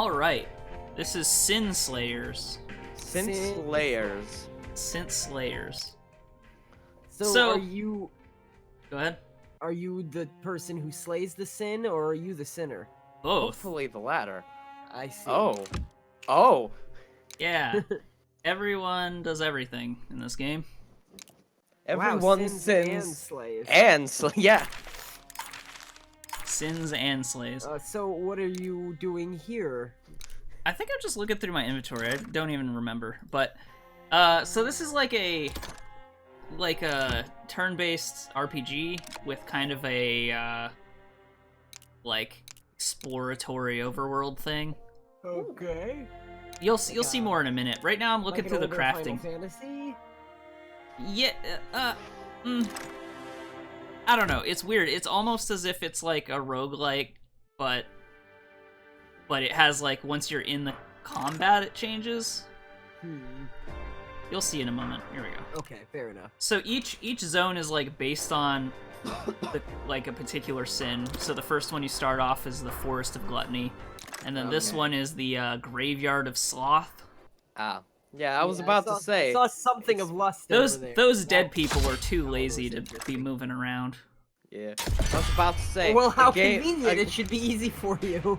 All right, this is Sin Slayers. Sin Slayers. Sin Slayers. So are you? Go ahead. Are you the person who slays the sin, or are you the sinner? Both. Hopefully the latter. I see. Oh. Yeah. Everyone does everything in this game. Everyone sins sins and slays. yeah. Sins and slays. So what are you doing here? I think I'm just looking through my inventory. I don't even remember. But so this is like a turn-based RPG with kind of a like exploratory overworld thing. Okay. You'll see more in a minute. Right now I'm looking through the crafting. Final Fantasy? Yeah, I don't know. It's weird. It's almost as if it's like a roguelike, but it has like once you're in the combat it changes. You'll see in a moment. Here we go. Okay, fair enough. So each zone is like based on like a particular sin. So the first one you start off is the Forest of Gluttony, and then this one is the Graveyard of Sloth. Yeah, I was about to say. I saw something of lust over there. Those dead people were too lazy to be moving around. Yeah, I was about to say. Well, how convenient! It should be easy for you.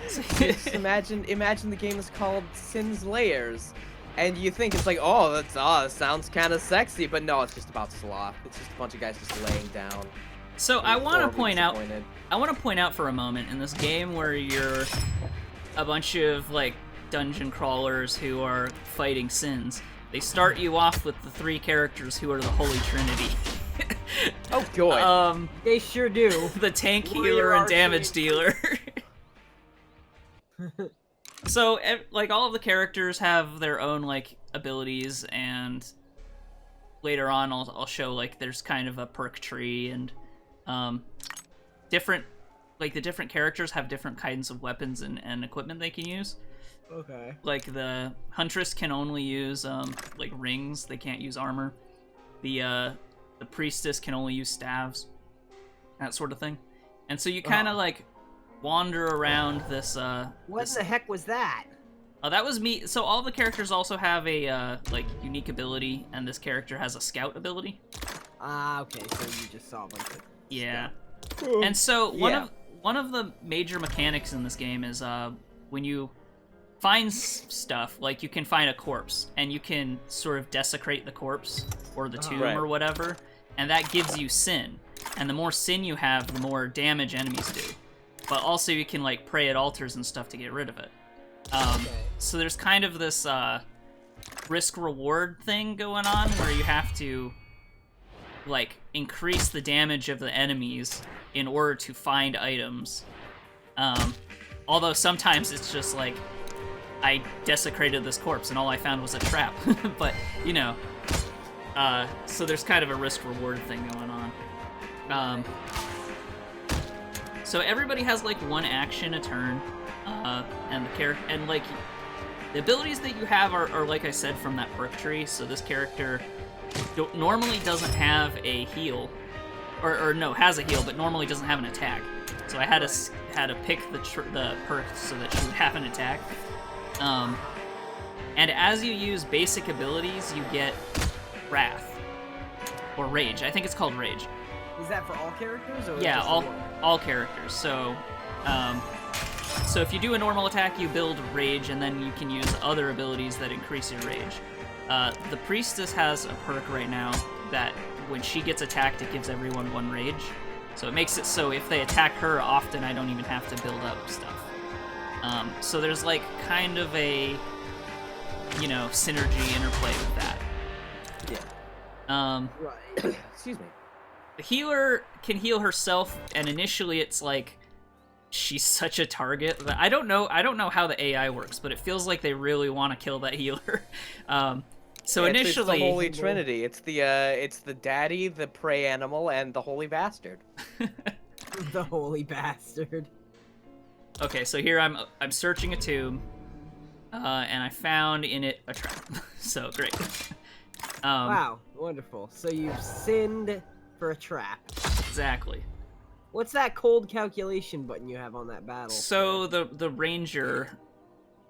Just imagine the game is called Sin Slayers, and you think it's like, oh, that sounds kind of sexy, but no, it's just about sloth. It's just a bunch of guys just laying down. So I want to point out for a moment in this game where you're a bunch of like dungeon crawlers who are fighting sins. They start you off with the three characters who are the Holy Trinity. Oh god. They sure do. The tank, healer, and damage dealer. So, like, all of the characters have their own, like, abilities, and later on I'll show, like, there's kind of a perk tree, and, the different characters have different kinds of weapons and equipment they can use. Okay. Like, the Huntress can only use, like, rings, they can't use armor. The Priestess can only use staves, that sort of thing. And so you kind of, like, wander around this, What in the heck was that? That was me. So all the characters also have a, like, unique ability, and this character has a scout ability. Okay, so you just saw one. Yeah. And so one of the major mechanics in this game is, when you find stuff, like you can find a corpse, and you can sort of desecrate the corpse, or the tomb, or whatever, and that gives you sin. And the more sin you have, the more damage enemies do. But also you can, like, pray at altars and stuff to get rid of it. So there's kind of this risk-reward thing going on where you have to, like, increase the damage of the enemies in order to find items. Although sometimes it's just like, I desecrated this corpse and all I found was a trap. But, you know, so there's kind of a risk-reward thing going on. So everybody has, like, one action a turn, and like, the abilities that you have are, like I said, from that perk tree. So this character normally doesn't have a heal, or no, has a heal, but normally doesn't have an attack. So I had to pick the perk so that she would have an attack. And as you use basic abilities, you get Wrath, or Rage. I think it's called Rage. Is that for all characters? Or yeah, just all characters. So, so if you do a normal attack, you build Rage, and then you can use other abilities that increase your Rage. The Priestess has a perk right now that when she gets attacked, it gives everyone one Rage. So it makes it so if they attack her often, I don't even have to build up stuff. So there's, like, kind of a, you know, synergy interplay with that. Yeah. Right. Excuse me. The healer can heal herself, and initially it's like she's such a target that I don't know how the AI works, but it feels like they really want to kill that healer. So initially, it's the Holy Trinity. It's the daddy, the prey animal, and the holy bastard. The holy bastard. Okay, so here I'm searching a tomb, and I found in it a trap. So great. Wow, wonderful. So you've sinned for a trap. Exactly. What's that cold calculation button you have on that battle? So the ranger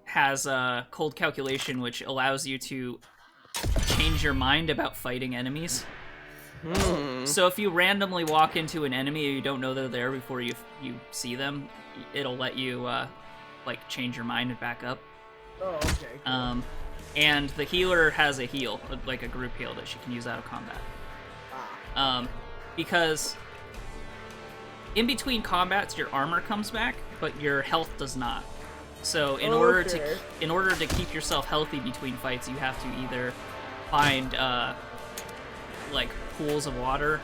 has a cold calculation, which allows you to change your mind about fighting enemies. So if you randomly walk into an enemy and you don't know they're there before you see them, it'll let you like change your mind and back up. Oh, okay. Cool. And the healer has a heal, like a group heal that she can use out of combat. Because in between combats, your armor comes back, but your health does not. So in order to keep yourself healthy between fights, you have to either find like pools of water,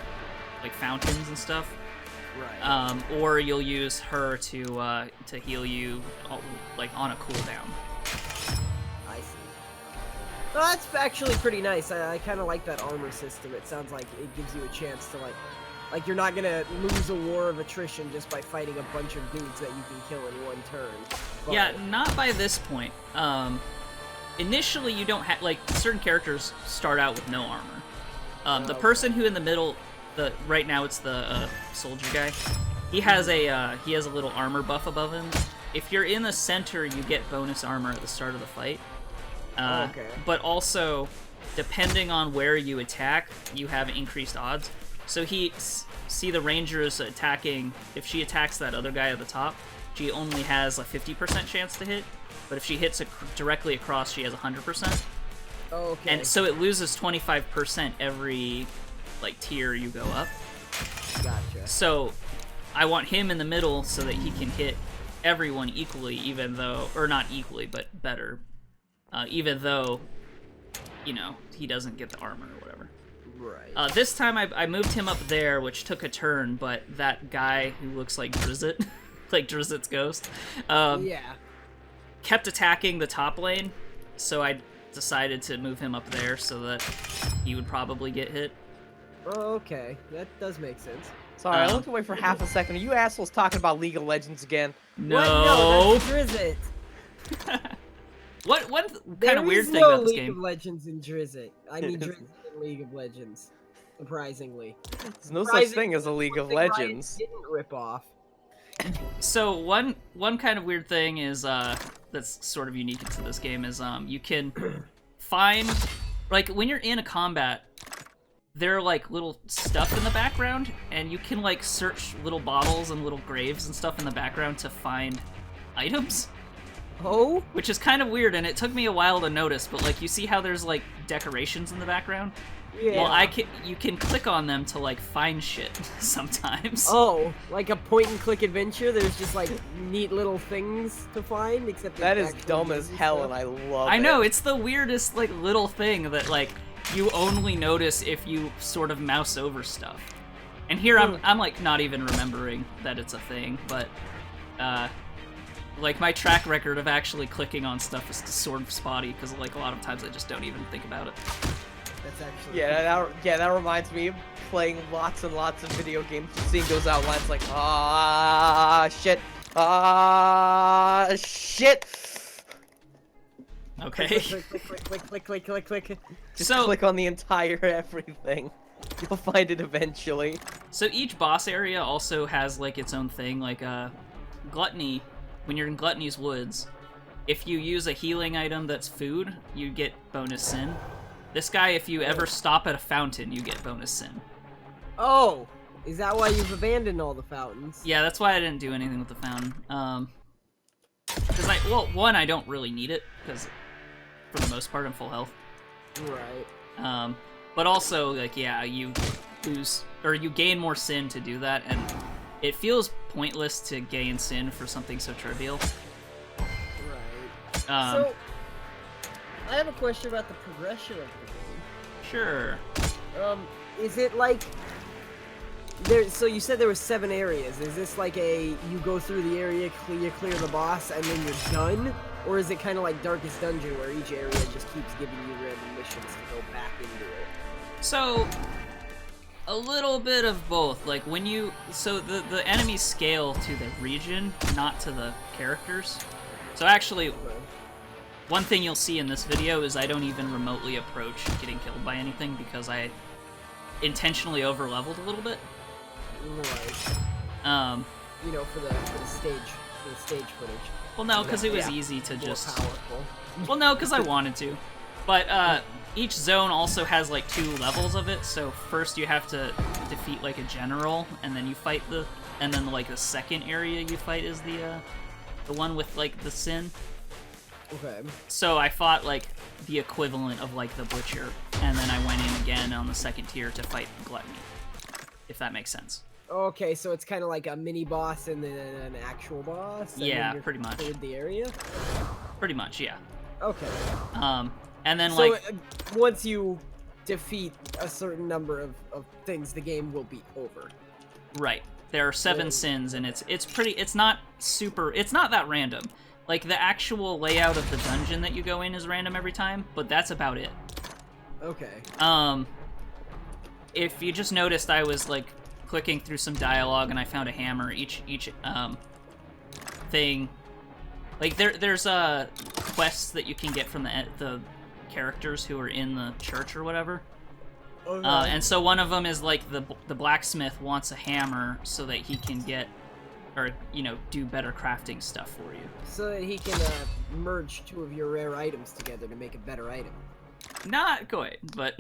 like fountains and stuff. Right. Or you'll use her to heal you, like on a cooldown. I see. Well, that's actually pretty nice. I kind of like that armor system. It sounds like it gives you a chance to like you're not gonna lose a war of attrition just by fighting a bunch of dudes that you can kill in one turn. But... Yeah, not by this point. Initially, you don't have, like, certain characters start out with no armor. The person who in the middle, right now it's the soldier guy. He has a little armor buff above him. If you're in the center, you get bonus armor at the start of the fight. Okay. But also, depending on where you attack, you have increased odds. So see the ranger is attacking. If she attacks that other guy at the top, she only has a 50% chance to hit. But if she hits directly across, she has 100%. Oh, okay. And so it loses 25% every like tier you go up. Gotcha. So I want him in the middle so that he can hit everyone equally, even though, or not equally, but better. Even though, you know, he doesn't get the armor or whatever. Right. This time I moved him up there, which took a turn, but that guy who looks like Drizzt, like Drizzt's ghost, yeah, kept attacking the top lane, so I decided to move him up there so that he would probably get hit. Oh, okay. That does make sense. Sorry, I looked away for half a second. Are you assholes talking about League of Legends again? No. What? No, that's Drizzt. What kind of weird thing no about this League game? of Legends in Drizzt. I mean Drizzt in League of Legends. Surprisingly. There's no such thing as a League of Legends. Didn't rip off. So one kind of weird thing is that's sort of unique to this game is you can find, like, when you're in a combat, there are like little stuff in the background, and you can like search little bottles and little graves and stuff in the background to find items. Oh? Which is kind of weird, and it took me a while to notice, but like you see how there's like decorations in the background? Yeah. Well, you can click on them to like find shit sometimes. Oh, like a point-and-click adventure? There's just like neat little things to find, except That is dumb as hell, and I love it. I know, it's the weirdest like little thing that like you only notice if you sort of mouse over stuff. And here I'm like not even remembering that it's a thing, but like my track record of actually clicking on stuff is sort of spotty because like a lot of times I just don't even think about it. That's actually that reminds me of playing lots and lots of video games, just seeing those outlines like, ah, shit, shit. Okay. Click. Just click on the entire everything. You'll find it eventually. So each boss area also has like its own thing, like Gluttony. When you're in Gluttony's Woods, if you use a healing item that's food, you get bonus sin. This guy, if you ever stop at a fountain, you get bonus sin. Oh, is that why you've abandoned all the fountains? Yeah, that's why I didn't do anything with the fountain. Because one, I don't really need it, because for the most part I'm full health. Right. But also, like, yeah, you lose, or you gain more sin to do that, and it feels pointless to gain sin for something so trivial. Right. So, I have a question about the progression of the game. Sure. Is it like so you said there were 7 areas. Is this like you go through the area, you clear the boss, and then you're done? Or is it kind of like Darkest Dungeon, where each area just keeps giving you random missions to go back into it? So, a little bit of both. Like, when so the enemies scale to the region, not to the characters. So actually, one thing you'll see in this video is I don't even remotely approach getting killed by anything because I intentionally over-leveled a little bit. Right. You know, for the stage footage. Well, no, because it was Yeah. easy to More just. powerful. Well, no, because I wanted to. But each zone also has like 2 levels of it. So first you have to defeat like a general, and then you fight and then like the second area you fight is the one with like the sin. Okay. So I fought like the equivalent of like the butcher, and then I went in again on the second tier to fight Gluttony. If that makes sense. Okay, so it's kind of like a mini boss and then an actual boss. And Yeah, then you're pretty much. cleared the area. Pretty much, yeah. Okay. And then So like once you defeat a certain number of things, the game will be over. right, there are 7 Yeah. sins, and it's not that random. Like the actual layout of the dungeon that you go in is random every time, but that's about it. Okay. If you just noticed, I was like clicking through some dialogue and I found a hammer. Each thing, like there's quests that you can get from the characters who are in the church or whatever. Okay. And so one of them is like the blacksmith wants a hammer so that he can get, or do better crafting stuff for you. So that he can merge 2 of your rare items together to make a better item. Not quite, but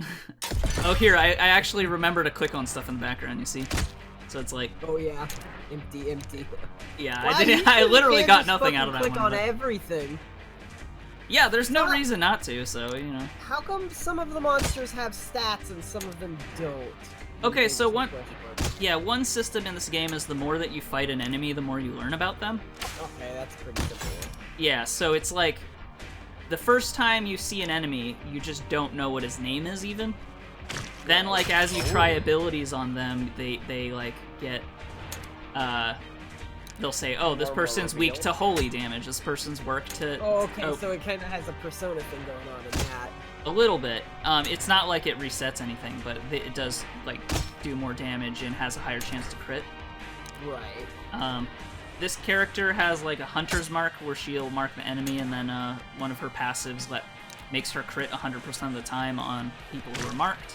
oh, here I actually remember to click on stuff in the background. You see, so it's like, Oh yeah, empty. yeah, Why I did. you I literally can't got just nothing out of that fucking one. Click on but- everything. Yeah, there's no Stop. reason not to. So How come some of the monsters have stats and some of them don't? Okay, so Big one- question mark. Yeah, one system in this game is the more that you fight an enemy, the more you learn about them. Okay, that's pretty simple. Yeah, so it's like the first time you see an enemy, you just don't know what his name is even. Then like as you try abilities on them, they like get they'll say, "Oh, this More person's weak reveal. to holy damage. This person's weak to Oh, okay, so it kind of has a persona thing going on in that. a little bit. It's not like it resets anything, but it does like do more damage and has a higher chance to crit. Right. This character has like a hunter's mark where she'll mark the enemy, and then one of her passives makes her crit 100% of the time on people who are marked.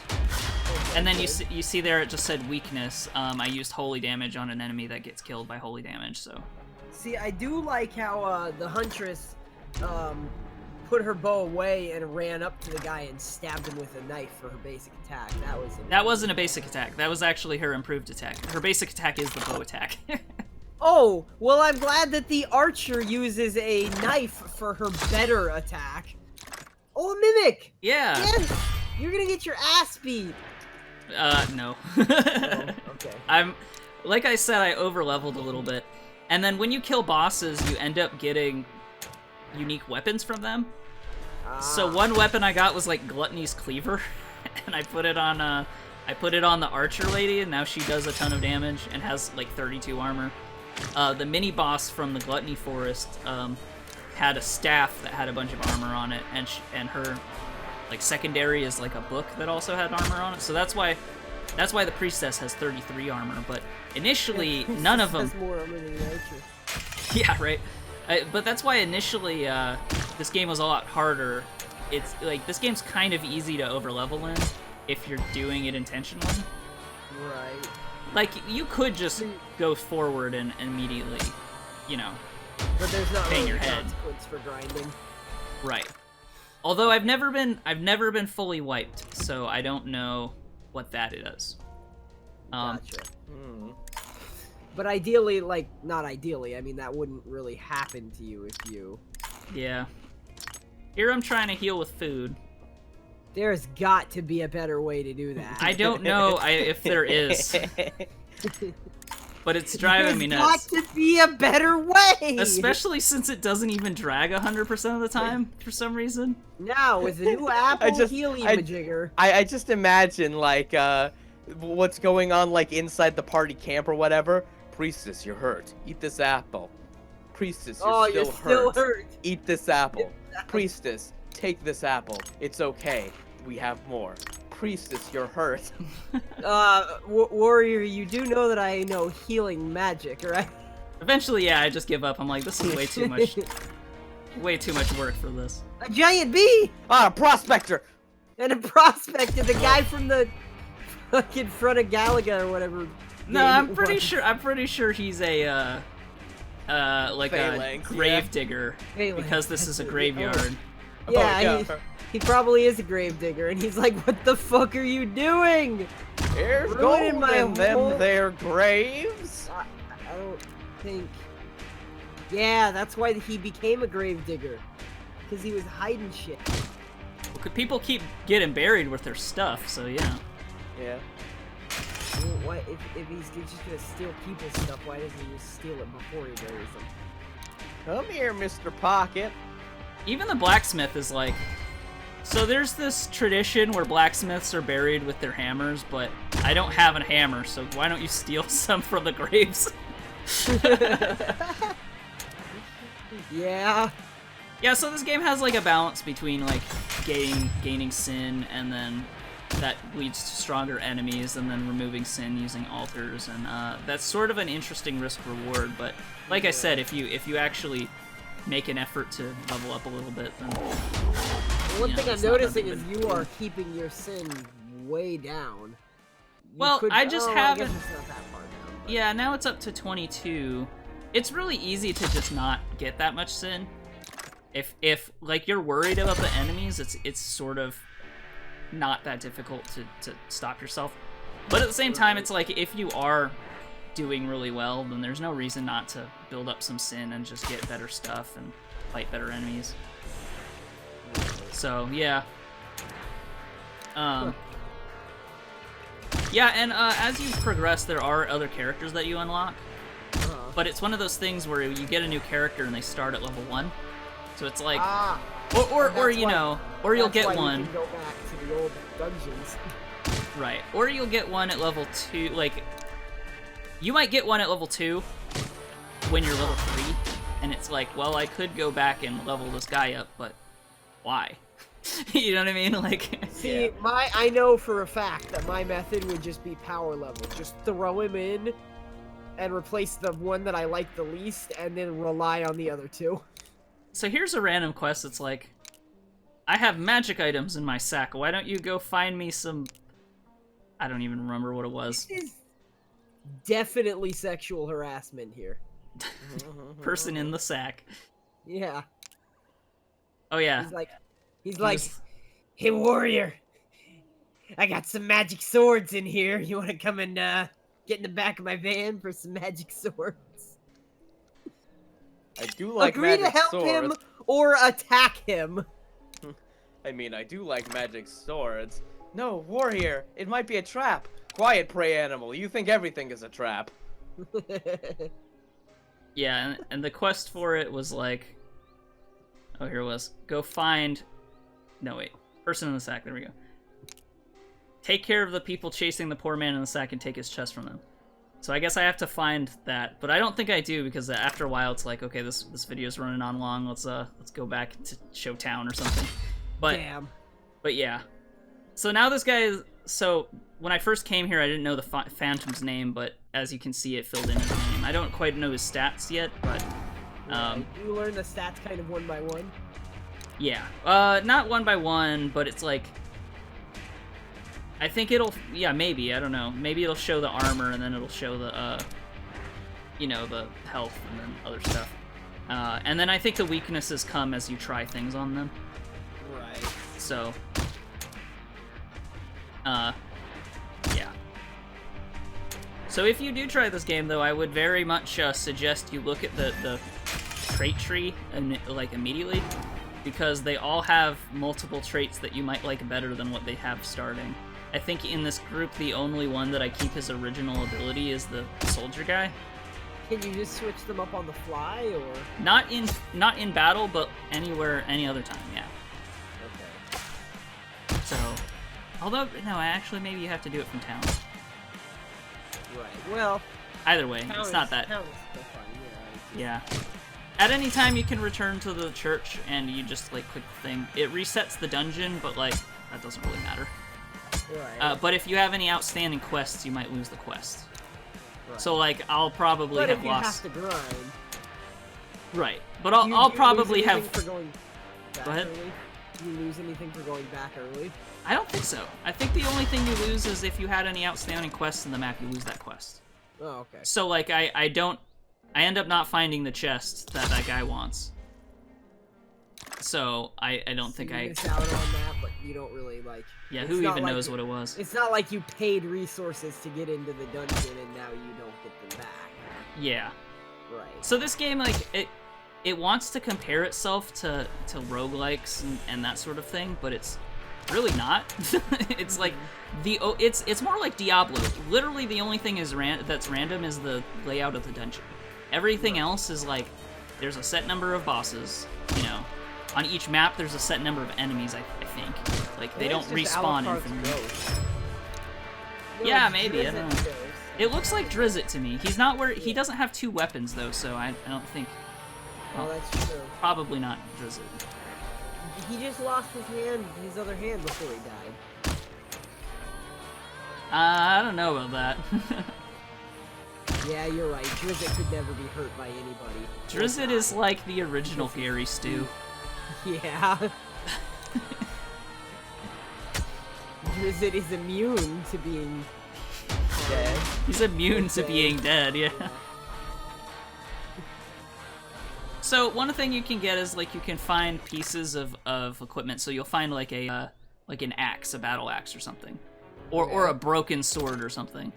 And then you see there it just said weakness. I used holy damage on an enemy that gets killed by holy damage. So See, I do like how the huntress put her bow away and ran up to the guy and stabbed him with a knife for her basic attack. that wasn't a basic attack. That was actually her improved attack. Her basic attack is the bow attack. Oh, well, I'm glad that the archer uses a knife for her better attack. Oh, a mimic! Yeah. Yes! You're gonna get your ass beat! No. Oh, okay. Like I said, I over-leveled a little bit. And then when you kill bosses, you end up getting unique weapons from them. So one weapon I got was like Gluttony's Cleaver, and I put it on the archer lady, and now she does a ton of damage and has like 32 armor. The mini boss from the Gluttony Forest had a staff that had a bunch of armor on it, and her like secondary is like a book that also had armor on it. So that's why the priestess has 33 armor. But initially, none of them. Has more armor than the archer. Yeah, right. But that's why initially this game was a lot harder. It's like this game's kind of easy to overlevel in if you're doing it intentionally. Right. Like you could just go forward and immediately, But there's not Bang really your a head. consequence for grinding. right. Although I've never been fully wiped, so I don't know what that is. Gotcha. Hmm. But ideally, like, not ideally, I mean, that wouldn't really happen to you if you... Yeah. Here I'm trying to heal with food. There's got to be a better way to do that. I don't know if there is, but it's driving me nuts. There's got to be a better way! Especially since it doesn't even drag 100% of the time for some reason. Now, with the new Apple Healy Majigger. I just imagine like what's going on like inside the party camp or whatever. Priestess, you're hurt. Eat this apple. Priestess, you're still hurt. Eat this apple. Priestess, take this apple. It's okay. We have more. Priestess, you're hurt. Warrior, you do know that I know healing magic, right? Eventually, yeah, I just give up. I'm like, this is way too much, way too much work for this. A giant bee! Ah, prospector. And a prospector, the guy from the fucking front of Galaga or whatever No, I'm pretty sure he's a like Phalanx, a grave digger because this is a graveyard. Yeah, he probably is a grave digger, and he's like, "What the fuck are you doing? Here's Ruining gold my in them whole- their graves." I don't think. Yeah, that's why he became a grave digger, because he was hiding shit. Well, people keep getting buried with their stuff, so yeah. Yeah. Well, what if he's just gonna steal people's stuff? Why doesn't he just steal it before he buries them? Come here, Mr. Pocket. Even the blacksmith is like, so there's this tradition where blacksmiths are buried with their hammers, but I don't have a hammer, so why don't you steal some from the graves? Yeah. Yeah, so this game has like a balance between like gaining sin, and then that leads to stronger enemies, and then removing sin using altars, and that's sort of an interesting risk reward. But like I said, if you actually make an effort to level up a little bit, then One thing I'm it's not that noticing big of is a you deal. are keeping your sin way down. Well, I just haven't- I guess it's not that far down. But... Yeah, now it's up to 22. It's really easy to just not get that much sin. If like you're worried about the enemies, it's sort of not that difficult to stop yourself. But at the same time, it's like if you are doing really well, then there's no reason not to build up some sin and just get better stuff and fight better enemies. So yeah. Yeah, and as you progress, there are other characters that you unlock. But it's one of those things where you get a new character and they start at level 1. So it's like, or you know, or you'll get one. You can go back to the old dungeons. Right. Or you'll get one at level 2, like, you might get one at level 2 when you're level 3, and it's like, well, I could go back and level this guy up, but why? You know what I mean? Like, See, I know for a fact that my method would just be power level. Just throw him in and replace the one that I like the least, and then rely on the other two. So here's a random quest. It's like, I have magic items in my sack. Why don't you go find me some... I don't even remember what it was. This is definitely sexual harassment here. Person in the sack. Yeah. Oh yeah. He's like, hey warrior, I got some magic swords in here. You want to come and get in the back of my van for some magic swords? I do like Agree magic to help swords. him or attack him. I mean, I do like magic swords. No, warrior, it might be a trap. Quiet, prey animal. You think everything is a trap. Yeah, and the quest for it was like... Oh, here it was. Go find... No, wait. Person in the sack. There we go. Take care of the people chasing the poor man in the sack and take his chest from them. So I guess I have to find that, but I don't think I do, because after a while it's like, okay, this video's running on long. Let's go back to Showtown or something. But Damn. But yeah. So now this guy is... So when I first came here, I didn't know the Phantom's name, but as you can see, it filled in his name. I don't quite know his stats yet, but... You learn the stats kind of one by one? Yeah. Not one by one, but it's like... I think it'll... Yeah, maybe. I don't know. Maybe it'll show the armor, and then it'll show the, you know, the health, and then other stuff. And then I think the weaknesses come as you try things on them. Right. So... yeah. So if you do try this game, though, I would very much suggest you look at the trait tree, like, immediately, because they all have multiple traits that you might like better than what they have starting. I think in this group, the only one that I keep his original ability is the soldier guy. Can you just switch them up on the fly, or...? Not in battle, but anywhere, any other time, yeah. Okay. So, although, no, actually, maybe you have to do it from town. Right, well... Either way, it's not that... Town is still fun, Yeah. At any time, you can return to the church, and you just, like, click the thing. It resets the dungeon, but, like, that doesn't really matter. Right. But if you have any outstanding quests, you might lose the quest. Right. So, like, I'll probably but have if you lost... have to grind... Right. But do you I'll lose probably anything have... For going back Go ahead. Early? Do you lose anything for going back early? I don't think so. I think the only thing you lose is if you had any outstanding quests in the map, you lose that quest. Oh, okay. So like I end up not finding the chest that guy wants. So I don't think you I miss out on that, but you don't really like. Yeah, it's who not even like knows what it was? It's not like you paid resources to get into the dungeon and now you don't get them back. Yeah. Right. So this game, like, it wants to compare itself to roguelikes and that sort of thing, but it's really not. It's like it's more like Diablo. Literally, the only thing that's random is the layout of the dungeon. Everything else is like there's a set number of bosses. You know, on each map there's a set number of enemies. I think like they don't respawn infinitely. Yeah, maybe. I don't know. It looks like Drizzt to me. He's not he doesn't have 2 weapons though, so I don't think. Well, that's true. Probably not Drizzt. He just lost his other hand before he died. I don't know about that. Yeah, you're right. Drizzt could never be hurt by anybody. Drizzt is like the original Gary Stew. Yeah. Drizzt is immune to being dead. He's immune to being dead, yeah. So one thing you can get is like you can find pieces of equipment. So you'll find like a like an axe, a battle axe or something, or a broken sword or something.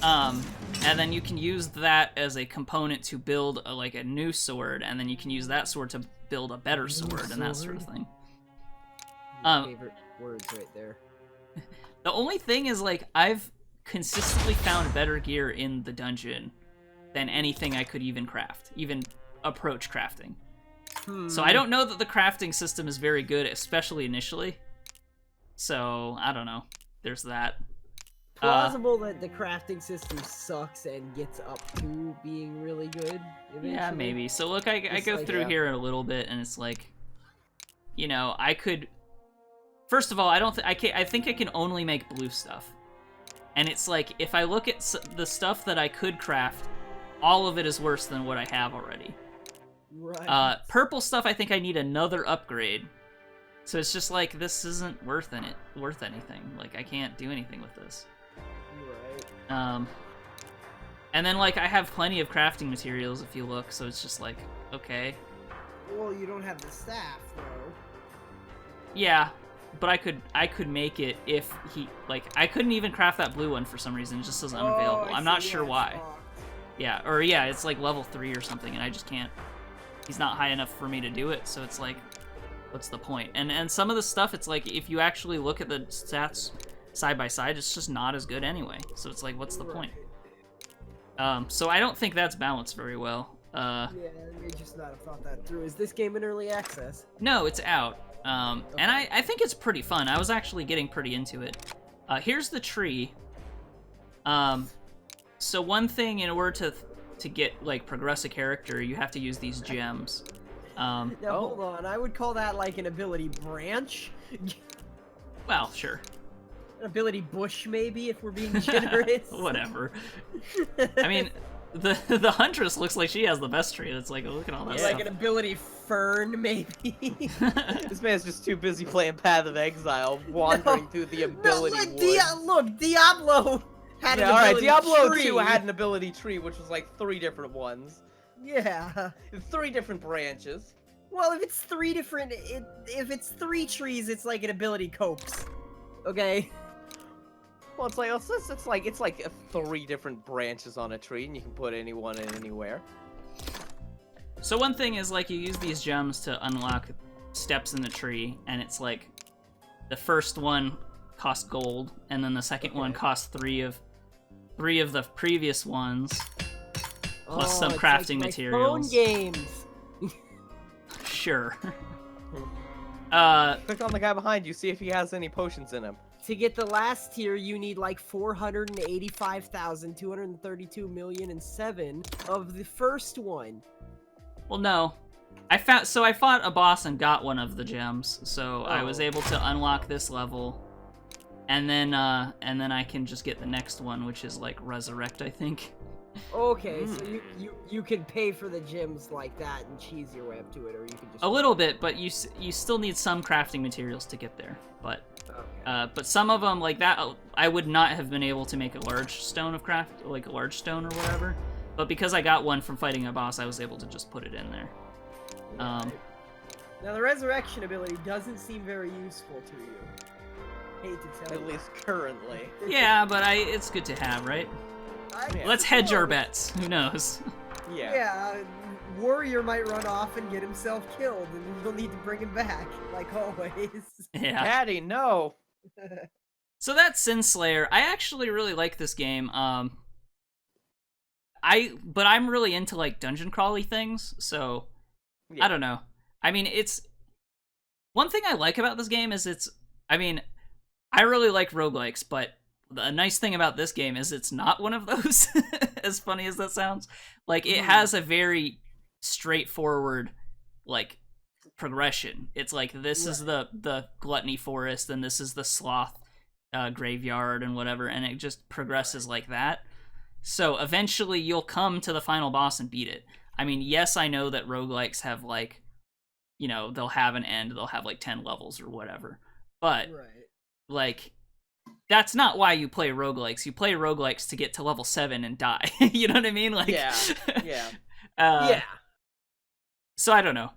And then you can use that as a component to build like a new sword, and then you can use that sword to build a better sword and that sort of thing. Favorite words right there. The only thing is like I've consistently found better gear in the dungeon than anything I could even craft, even approach crafting. So I don't know that the crafting system is very good, especially initially. So I don't know. There's that. Plausible that the crafting system sucks and gets up to being really good eventually. Yeah, maybe. So look, I go like, through here a little bit, and it's like, you know, I could. First of all, I think I can only make blue stuff, and it's like if I look at the stuff that I could craft, all of it is worse than what I have already. Right. Purple stuff, I think I need another upgrade. So it's just like this isn't worth anything. Like I can't do anything with this. Right. And then like I have plenty of crafting materials if you look, so it's just like okay. Well, you don't have the staff though. Yeah, but I could make it if I couldn't even craft that blue one for some reason. It just says unavailable. I'm not sure why. Yeah, or yeah, it's like level 3 or something, and I just can't. He's not high enough for me to do it, so it's like, what's the point? And some of the stuff, it's like if you actually look at the stats side by side, it's just not as good anyway. So it's like, what's the point? So I don't think that's balanced very well. Yeah, you just not have thought that through. Is this game in early access? No, it's out. And I think it's pretty fun. I was actually getting pretty into it. Here's the tree. So one thing, in order to get like progress a character, you have to use these gems. Now hold on, I would call that like an ability branch. Well, sure. An ability bush, maybe, if we're being generous. Whatever. I mean, the huntress looks like she has the best tree. It's like, look at all that stuff. Like an ability fern, maybe. This man's just too busy playing Path of Exile, wandering through the ability woods. Look, Diablo had an ability alright, Diablo tree. 2 had an ability tree, which was like 3 different ones. Yeah. 3 different branches. Well, if it's 3 different, if it's 3 trees, it's like an ability copse. Okay. Well, it's like 3 different branches on a tree, and you can put anyone in anywhere. So one thing is like you use these gems to unlock steps in the tree, and it's like the first one costs gold, and then the second one costs 3 of the previous ones, plus some crafting like materials. Phone games. Sure. Click on the guy behind you, see if he has any potions in him. To get the last tier, you need like 485,232,000,007 of the first one. Well, no. I fought a boss and got one of the gems, so I was able to unlock this level, and then I can just get the next one, which is like resurrect, I think. Okay, so you can pay for the gems like that and cheese your way up to it, or you can just a little bit, but you still need some crafting materials to get there. But Okay. But some of them, like that, I would not have been able to make a large stone of craft, like a large stone or whatever. But because I got one from fighting a boss, I was able to just put it in there. Now the resurrection ability doesn't seem very useful to you. Hate to tell you. At least currently. Yeah, but it's good to have, right? Yeah. Let's hedge our bets. Who knows? Yeah, warrior might run off and get himself killed, and you'll need to bring him back, like always. Yeah. Caddy, no. So that's Sin Slayer. I actually really like this game. But I'm really into like dungeon crawly things, so Yeah. I don't know. I mean, it's one thing I like about this game is I mean, I really like roguelikes, but the nice thing about this game is it's not one of those. As funny as that sounds, like it has a very straightforward like progression. It's like this is the gluttony forest, and this is the sloth graveyard and whatever, and it just progresses like that. So eventually you'll come to the final boss and beat it. I mean, yes, I know that roguelikes have like, you know, they'll have an end, they'll have like 10 levels or whatever. But like that's not why you play roguelikes. You play roguelikes to get to level 7 and die. You know what I mean? Like Yeah. Yeah. So I don't know.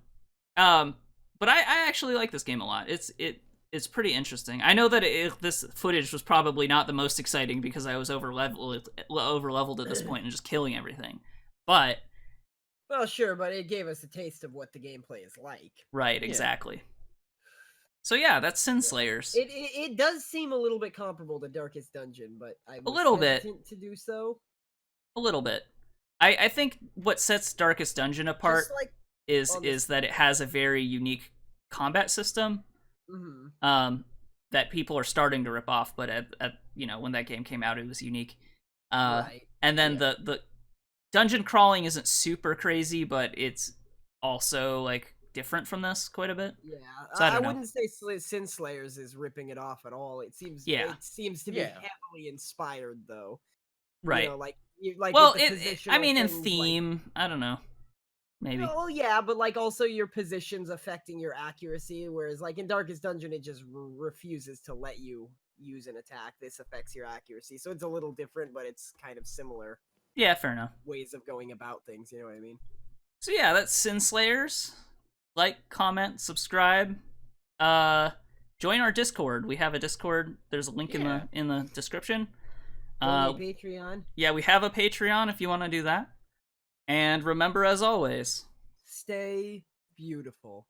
But I actually like this game a lot. It's pretty interesting. I know that this footage was probably not the most exciting because I was over leveled at this point and just killing everything. But Well, sure, but it gave us a taste of what the gameplay is like. right, exactly. So yeah, that's Sin Slayers. It does seem a little bit comparable to Darkest Dungeon, but I was A little bit hesitant to do so. A little bit. I think what sets Darkest Dungeon apart Just like is that it has a very unique combat system. That people are starting to rip off, but at you know, when that game came out, it was unique. And then the dungeon crawling isn't super crazy, but it's also like different from this quite a bit. Yeah, so I wouldn't say Sin Slayers is ripping it off at all. It seems to be heavily inspired though. Right. You know, like well, with the I mean, in things, theme, I don't know. Maybe. Well, yeah, but like also your positions affecting your accuracy, whereas like in Darkest Dungeon, it just refuses to let you use an attack. This affects your accuracy, so it's a little different, but it's kind of similar. Yeah, fair enough. Ways of going about things, you know what I mean? So yeah, that's Sin Slayers. Like, comment, subscribe. Join our Discord. We have a Discord. There's a link in the description. Patreon. Yeah, we have a Patreon if you want to do that. And remember, as always, stay beautiful.